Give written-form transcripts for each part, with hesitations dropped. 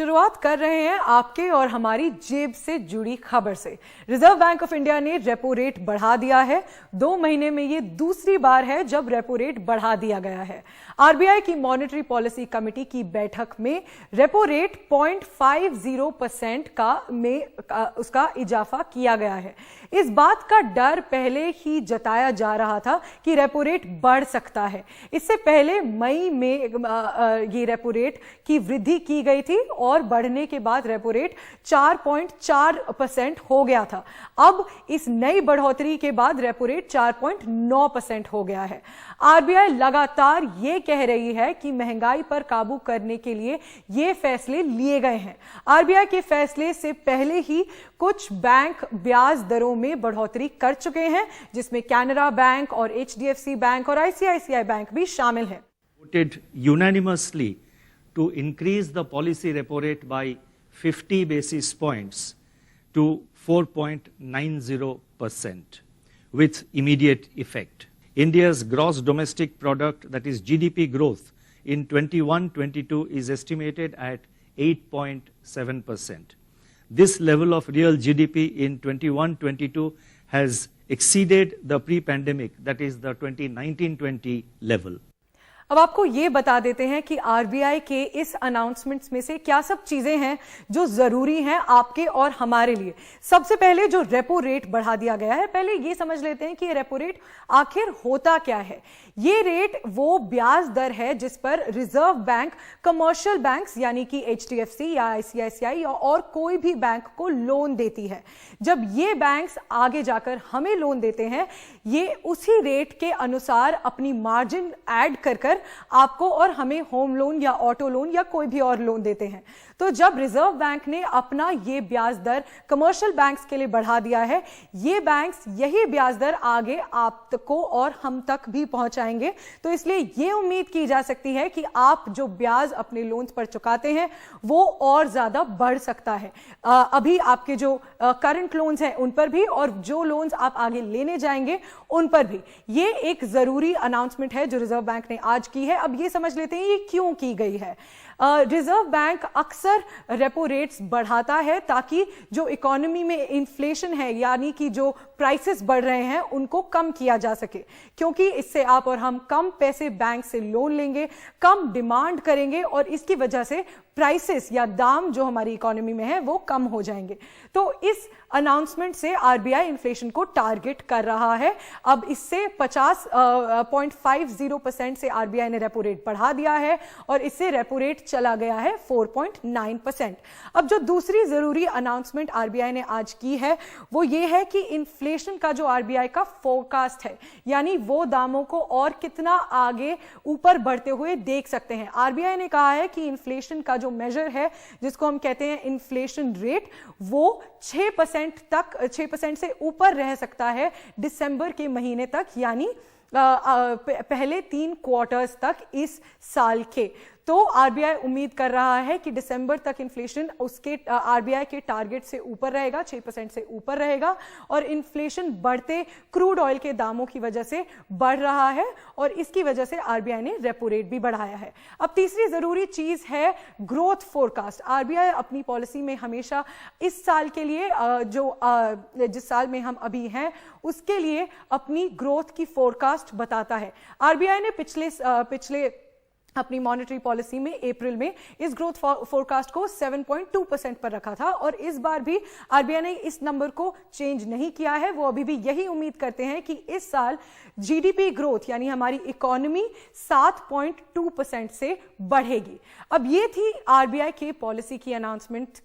शुरुआत कर रहे हैं आपके और हमारी जेब से जुड़ी खबर से। रिजर्व बैंक ऑफ इंडिया ने रेपो रेट बढ़ा दिया है। 2 महीने में ये दूसरी बार है जब रेपो रेट बढ़ा दिया गया है। आरबीआई की मॉनेटरी पॉलिसी कमेटी की बैठक में रेपो रेट 0.50% उसका इजाफा किया गया है। इस बात का डर पहले ही जताया जा रहा था कि रेपो रेट बढ़ सकता है। इससे पहले मई में ये रेपो रेट की वृद्धि की गई थी और बढ़ने के बाद रेपो रेट 4.4% हो गया था। अब इस नई बढ़ोतरी के बाद रेपो रेट 4.9% हो गया है। आरबीआई लगातार ये कह रही है कि महंगाई पर काबू करने के लिए ये फैसले लिए गए हैं। आरबीआई के फैसले से पहले ही कुछ बैंक ब्याज दरों में बढ़ोतरी कर चुके हैं, जिसमें कैनरा बैंक और एचडीएफसी बैंक और आईसीआईसीआई बैंक भी शामिल हैं। Voted unanimously to increase the policy repo rate by 50 basis points to 4.90% with immediate effect. India's gross domestic product, that is GDP growth, in 21-22 is estimated at 8.7%. This level of real GDP in 21-22 has exceeded the pre-pandemic, that is the 2019-20 level. अब आपको ये बता देते हैं कि RBI के इस announcements में से क्या सब चीजें हैं जो जरूरी हैं आपके और हमारे लिए। सबसे पहले जो रेपो रेट बढ़ा दिया गया है, पहले ये समझ लेते हैं कि ये रेपो रेट आखिर होता क्या है। ये रेट वो ब्याज दर है जिस पर रिजर्व बैंक कमर्शियल बैंक्स यानी कि एचडीएफसी या आईसीआईसीआई और कोई भी बैंक को लोन देती है। जब ये बैंक्स आगे जाकर हमें लोन देते हैं, ये उसी रेट के अनुसार अपनी मार्जिन ऐड कर आपको और हमें होम लोन या ऑटो लोन या कोई भी और लोन देते हैं। तो जब रिजर्व बैंक ने अपना ये ब्याज दर कमर्शियल बैंक्स के लिए बढ़ा दिया है, ये बैंक्स यही ब्याज दर आगे आप तक को और हम तक भी पहुंचाएंगे। तो इसलिए ये उम्मीद की जा सकती है कि आप जो ब्याज अपने लोन्स पर चुकाते हैं वो और ज्यादा बढ़ सकता है। अभी आपके जो करंट लोन्स हैं उन पर भी और जो लोन्स आप आगे लेने जाएंगे उन पर भी। ये एक जरूरी अनाउंसमेंट है जो रिजर्व बैंक ने आज की है। अब ये समझ लेते हैं ये क्यों की गई है। रिजर्व बैंक अक्सर रेपो रेट्स बढ़ाता है ताकि जो इकोनॉमी में इन्फ्लेशन है यानी कि जो प्राइसेस बढ़ रहे हैं उनको कम किया जा सके, क्योंकि इससे आप और हम कम पैसे बैंक से लोन लेंगे, कम डिमांड करेंगे और इसकी वजह से प्राइसेस या दाम जो हमारी इकोनॉमी में है वो कम हो जाएंगे। तो इस अनाउंसमेंट से आरबीआई इन्फ्लेशन को टारगेट कर रहा है। अब इससे 50.50% से आरबीआई ने रेपो रेट बढ़ा दिया है और इससे रेपो रेट चला गया है 4.9%। अब जो दूसरी जरूरी अनाउंसमेंट आरबीआई ने आज की है वो ये है कि इन्फ्लेशन का जो आरबीआई का फोरकास्ट है, यानी वो दामों को और कितना आगे ऊपर बढ़ते हुए देख सकते हैं। आरबीआई ने कहा है कि इन्फ्लेशन का जो मेजर है जिसको हम कहते हैं इन्फ्लेशन रेट, वो 6% से ऊपर रह सकता है दिसंबर के महीने तक, यानी पहले 3 क्वार्टर्स तक इस साल के। तो आरबीआई उम्मीद कर रहा है कि दिसंबर तक इन्फ्लेशन उसके आरबीआई के टारगेट से ऊपर रहेगा, 6% से ऊपर रहेगा और इन्फ्लेशन बढ़ते क्रूड ऑयल के दामों की वजह से बढ़ रहा है और इसकी वजह से आरबीआई ने रेपो रेट भी बढ़ाया है। अब तीसरी जरूरी चीज है ग्रोथ फोरकास्ट। आरबीआई अपनी पॉलिसी में हमेशा इस साल के लिए जिस साल में हम अभी हैं उसके लिए अपनी ग्रोथ की फोरकास्ट बताता है। आरबीआई ने पिछले अपनी मॉनेटरी पॉलिसी में अप्रैल में इस ग्रोथ फोरकास्ट को 7.2% पर रखा था और इस बार भी आरबीआई ने इस नंबर को चेंज नहीं किया है। वो अभी भी यही उम्मीद करते हैं कि इस साल जीडीपी ग्रोथ यानी हमारी इकोनॉमी 7.2% से बढ़ेगी। अब ये थी आरबीआई के पॉलिसी की अनाउंसमेंट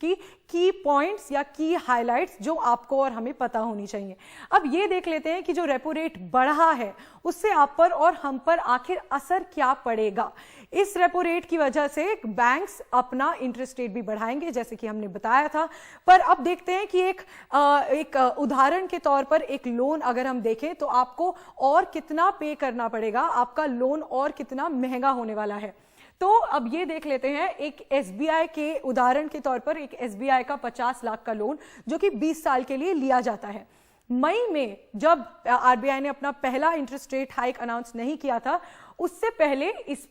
की पॉइंट्स या की हाइलाइट्स जो आपको और हमें पता होनी चाहिए। अब ये देख लेते हैं कि जो रेपो रेट बढ़ा है उससे आप पर और हम पर आखिर असर क्या पड़ेगा। इस रेपो रेट की वजह से बैंक्स अपना इंटरेस्ट रेट भी बढ़ाएंगे जैसे कि हमने बताया था। पर अब देखते हैं कि एक उदाहरण के तौर पर एक लोन अगर हम देखें तो आपको और कितना पे करना पड़ेगा, आपका लोन और कितना महंगा होने वाला है। तो अब ये देख लेते हैं एक एसबीआई के उदाहरण के तौर पर, एक एसबीआई का 50 लाख का लोन जो कि 20 साल के लिए लिया जाता है। मई में जब आरबीआई ने अपना पहला इंटरेस्ट रेट हाइक अनाउंस नहीं किया था उससे पहले इस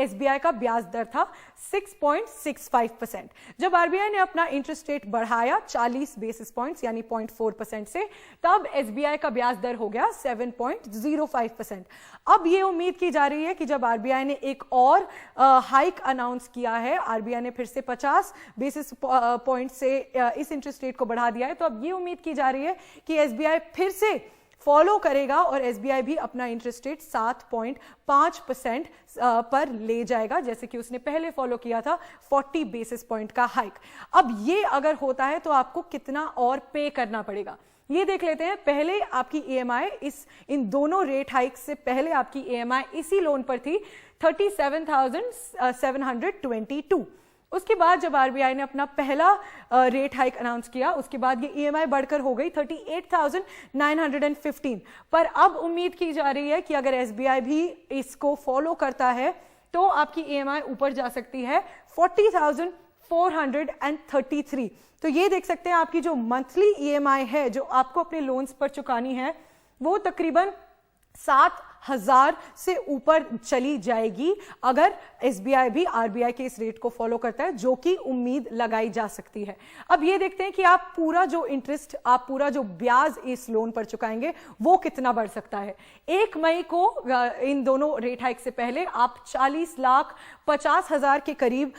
SBI का ब्याज दर था 6.65%। जब RBI ने अपना इंटरेस्ट रेट बढ़ाया 40 बेसिस पॉइंट्स यानी 0.4% से, तब SBI का ब्याज दर हो गया 7.05%। अब ये उम्मीद की जा रही है कि जब RBI ने एक और हाइक अनाउंस किया है, RBI ने फिर से 50 बेसिस पॉइंट से इस इंटरेस्ट रेट को बढ़ा दिया है, तो अब ये उम्मीद की जा रही है कि SBI फिर से फॉलो करेगा और SBI भी अपना इंटरेस्ट रेट 7.5% पर ले जाएगा, जैसे कि उसने पहले फॉलो किया था 40 बेसिस पॉइंट का हाइक। अब ये अगर होता है तो आपको कितना और पे करना पड़ेगा, ये देख लेते हैं। पहले आपकी EMI इन दोनों रेट हाइक से पहले आपकी EMI इसी लोन पर थी 37,722। उसके बाद जब RBI ने अपना पहला रेट हाइक अनाउंस किया, उसके बाद ये EMI बढ़कर हो गई 38,915। पर अब उम्मीद की जा रही है कि अगर SBI भी इसको फॉलो करता है तो आपकी EMI ऊपर जा सकती है 40,433। तो ये देख सकते हैं आपकी जो मंथली EMI है जो आपको अपने लोन्स पर चुकानी है वो तकरीबन 7,000 से ऊपर चली जाएगी अगर SBI भी RBI के इस रेट को फॉलो करता है, जो कि उम्मीद लगाई जा सकती है। अब ये देखते हैं कि आप पूरा जो इंटरेस्ट, आप पूरा जो ब्याज इस लोन पर चुकाएंगे वो कितना बढ़ सकता है। 1 मई को इन दोनों रेट हाइक से पहले आप 40,50,000 के करीब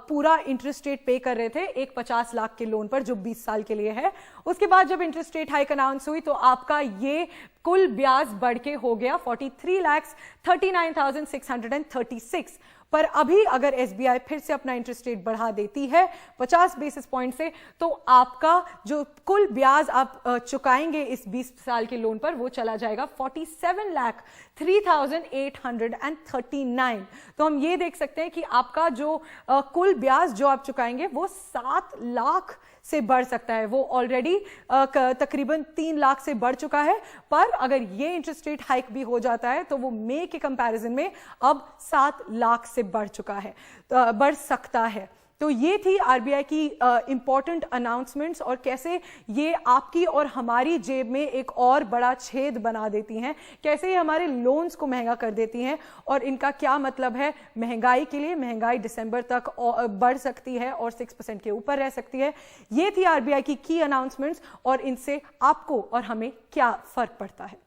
पूरा इंटरेस्ट रेट पे कर रहे थे एक 50 लाख के लोन पर जो 20 साल के लिए है। उसके बाद जब इंटरेस्ट रेट हाइक अनाउंस हुई तो आपका ये कुल ब्याज बढ़ के हो गया 43,39,636। पर अभी अगर SBI फिर से अपना इंटरेस्ट रेट बढ़ा देती है 50 बेसिस पॉइंट से, तो आपका जो कुल ब्याज आप चुकाएंगे इस 20 साल के लोन पर वो चला जाएगा 47,03,839। तो हम ये देख सकते हैं कि आपका जो कुल ब्याज जो आप चुकाएंगे वो 7 लाख से बढ़ सकता है। वो ऑलरेडी तकरीबन 3 लाख से बढ़ चुका है, पर अगर ये इंटरेस्ट रेट हाइक भी हो जाता है तो वो मई के कंपैरिजन में अब 7 लाख से बढ़ चुका है, बढ़ सकता है। तो ये थी RBI की इंपॉर्टेंट अनाउंसमेंट्स और कैसे ये आपकी और हमारी जेब में एक और बड़ा छेद बना देती हैं, कैसे ये हमारे लोन्स को महंगा कर देती हैं और इनका क्या मतलब है महंगाई के लिए। महंगाई दिसंबर तक बढ़ सकती है और 6% के ऊपर रह सकती है। ये थी RBI की अनाउंसमेंट्स और इनसे आपको और हमें क्या फर्क पड़ता है।